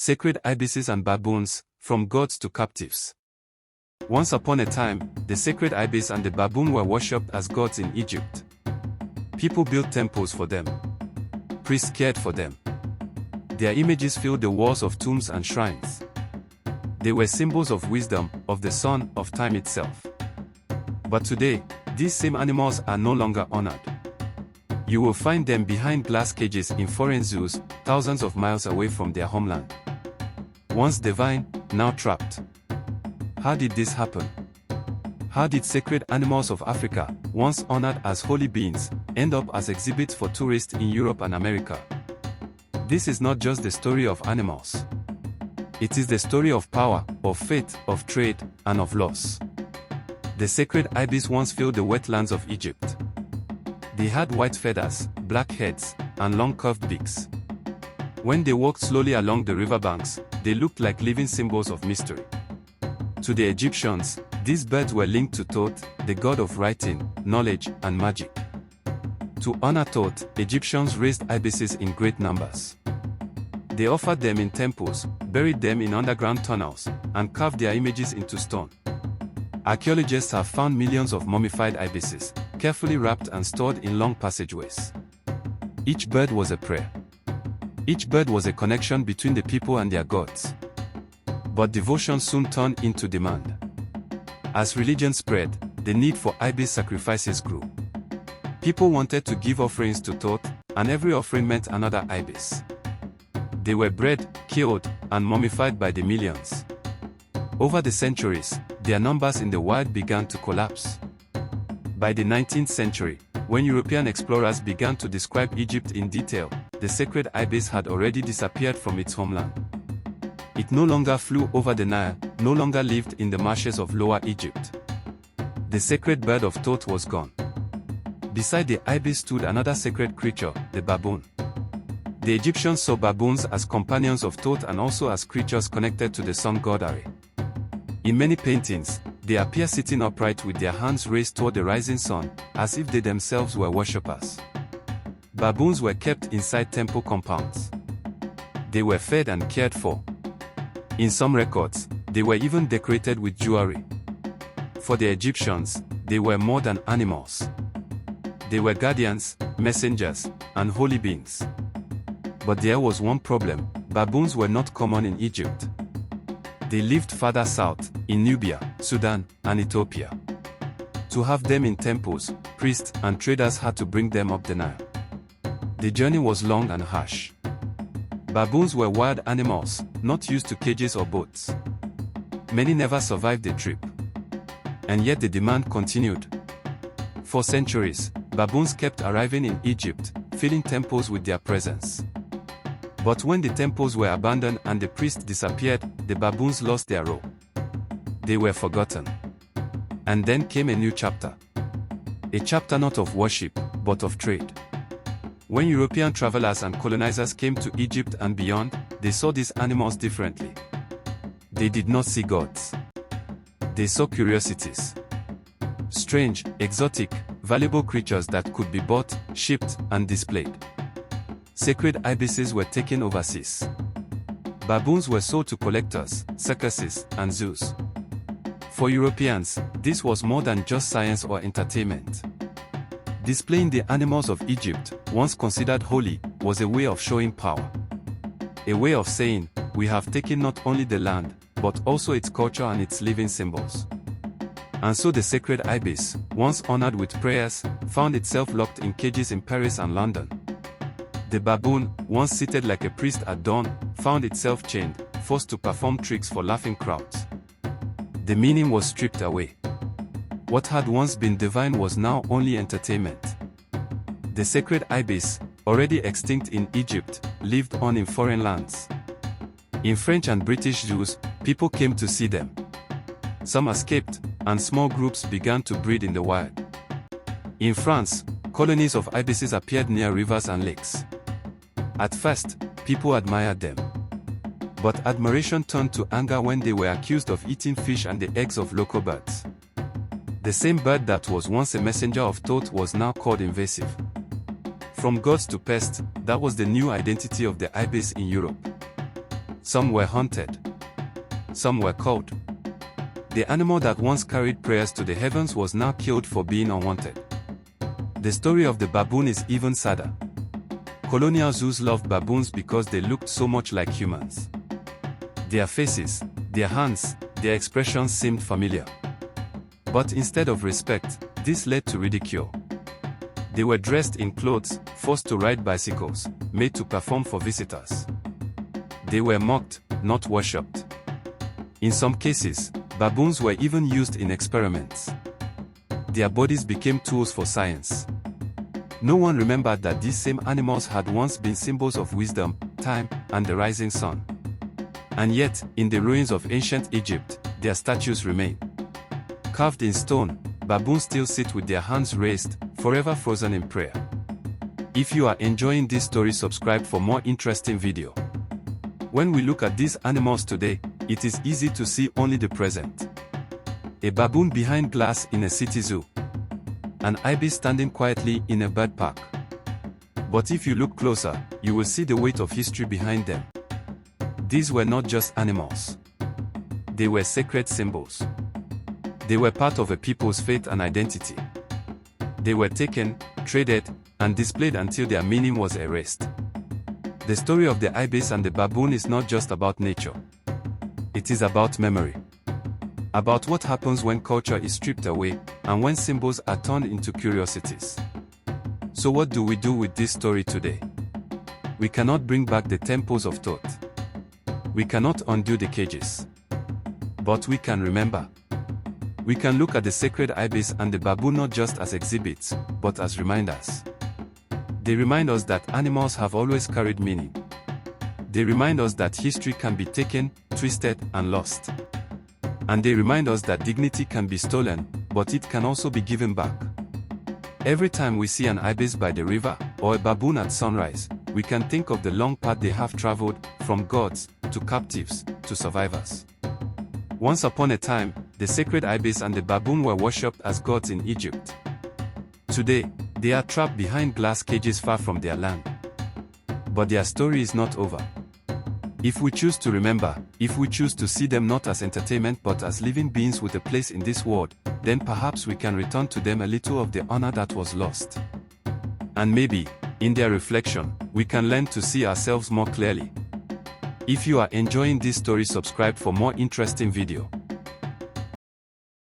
Sacred ibises and baboons, from gods to captives. Once upon a time, the sacred ibis and the baboon were worshipped as gods in Egypt. People built temples for them. Priests cared for them. Their images filled the walls of tombs and shrines. They were symbols of wisdom, of the sun, of time itself. But today, these same animals are no longer honored. You will find them behind glass cages in foreign zoos, thousands of miles away from their homeland. Once divine, now trapped. How did this happen? How did sacred animals of Africa, once honored as holy beings, end up as exhibits for tourists in Europe and America? This is not just the story of animals. It is the story of power, of faith, of trade, and of loss. The sacred ibis once filled the wetlands of Egypt. They had white feathers, black heads, and long curved beaks. When they walked slowly along the riverbanks, they looked like living symbols of mystery. To the Egyptians, these birds were linked to Thoth, the god of writing, knowledge, and magic. To honor Thoth, Egyptians raised ibises in great numbers. They offered them in temples, buried them in underground tunnels, and carved their images into stone. Archaeologists have found millions of mummified ibises, carefully wrapped and stored in long passageways. Each bird was a prayer. Each bird was a connection between the people and their gods. But devotion soon turned into demand. As religion spread, the need for ibis sacrifices grew. People wanted to give offerings to Thoth, and every offering meant another ibis. They were bred, killed, and mummified by the millions. Over the centuries, their numbers in the wild began to collapse. By the 19th century, when European explorers began to describe Egypt in detail, the sacred ibis had already disappeared from its homeland. It no longer flew over the Nile, no longer lived in the marshes of Lower Egypt. The sacred bird of Thoth was gone. Beside the ibis stood another sacred creature, the baboon. The Egyptians saw baboons as companions of Thoth and also as creatures connected to the sun god Re. In many paintings, they appear sitting upright with their hands raised toward the rising sun, as if they themselves were worshippers. Baboons were kept inside temple compounds. They were fed and cared for. In some records, they were even decorated with jewelry. For the Egyptians, they were more than animals. They were guardians, messengers, and holy beings. But there was one problem: baboons were not common in Egypt. They lived farther south, in Nubia, Sudan, and Ethiopia. To have them in temples, priests and traders had to bring them up the Nile. The journey was long and harsh. Baboons were wild animals, not used to cages or boats. Many never survived the trip. And yet the demand continued. For centuries, baboons kept arriving in Egypt, filling temples with their presence. But when the temples were abandoned and the priests disappeared, the baboons lost their role. They were forgotten. And then came a new chapter. A chapter not of worship, but of trade. When European travelers and colonizers came to Egypt and beyond, they saw these animals differently. They did not see gods. They saw curiosities. Strange, exotic, valuable creatures that could be bought, shipped, and displayed. Sacred ibises were taken overseas. Baboons were sold to collectors, circuses, and zoos. For Europeans, this was more than just science or entertainment. Displaying the animals of Egypt, once considered holy, was a way of showing power. A way of saying, we have taken not only the land, but also its culture and its living symbols. And so the sacred ibis, once honored with prayers, found itself locked in cages in Paris and London. The baboon, once seated like a priest at dawn, found itself chained, forced to perform tricks for laughing crowds. The meaning was stripped away. What had once been divine was now only entertainment. The sacred ibis, already extinct in Egypt, lived on in foreign lands. In French and British zoos, people came to see them. Some escaped, and small groups began to breed in the wild. In France, colonies of ibises appeared near rivers and lakes. At first, people admired them. But admiration turned to anger when they were accused of eating fish and the eggs of local birds. The same bird that was once a messenger of Thoth was now called invasive. From gods to pests, that was the new identity of the ibis in Europe. Some were hunted. Some were called. The animal that once carried prayers to the heavens was now killed for being unwanted. The story of the baboon is even sadder. Colonial zoos loved baboons because they looked so much like humans. Their faces, their hands, their expressions seemed familiar. But instead of respect, this led to ridicule. They were dressed in clothes, forced to ride bicycles, made to perform for visitors. They were mocked, not worshipped. In some cases, baboons were even used in experiments. Their bodies became tools for science. No one remembered that these same animals had once been symbols of wisdom, time, and the rising sun. And yet, in the ruins of ancient Egypt, their statues remain. Carved in stone, baboons still sit with their hands raised, forever frozen in prayer. If you are enjoying this story, subscribe for more interesting video. When we look at these animals today, it is easy to see only the present. A baboon behind glass in a city zoo. An ibis standing quietly in a bird park. But if you look closer, you will see the weight of history behind them. These were not just animals. They were sacred symbols. They were part of a people's faith and identity. They were taken, traded, and displayed until their meaning was erased. The story of the ibis and the baboon is not just about nature. It is about memory. About what happens when culture is stripped away, and when symbols are turned into curiosities. So what do we do with this story today? We cannot bring back the temples of thought. We cannot undo the cages. But we can remember. We can look at the sacred ibis and the baboon not just as exhibits, but as reminders. They remind us that animals have always carried meaning. They remind us that history can be taken, twisted, and lost. And they remind us that dignity can be stolen, but it can also be given back. Every time we see an ibis by the river, or a baboon at sunrise, we can think of the long path they have traveled, from gods, to captives, to survivors. Once upon a time, the sacred ibis and the baboon were worshipped as gods in Egypt. Today, they are trapped behind glass cages far from their land. But their story is not over. If we choose to remember, if we choose to see them not as entertainment but as living beings with a place in this world, then perhaps we can return to them a little of the honor that was lost. And maybe, in their reflection, we can learn to see ourselves more clearly. If you are enjoying this story, subscribe for more interesting video.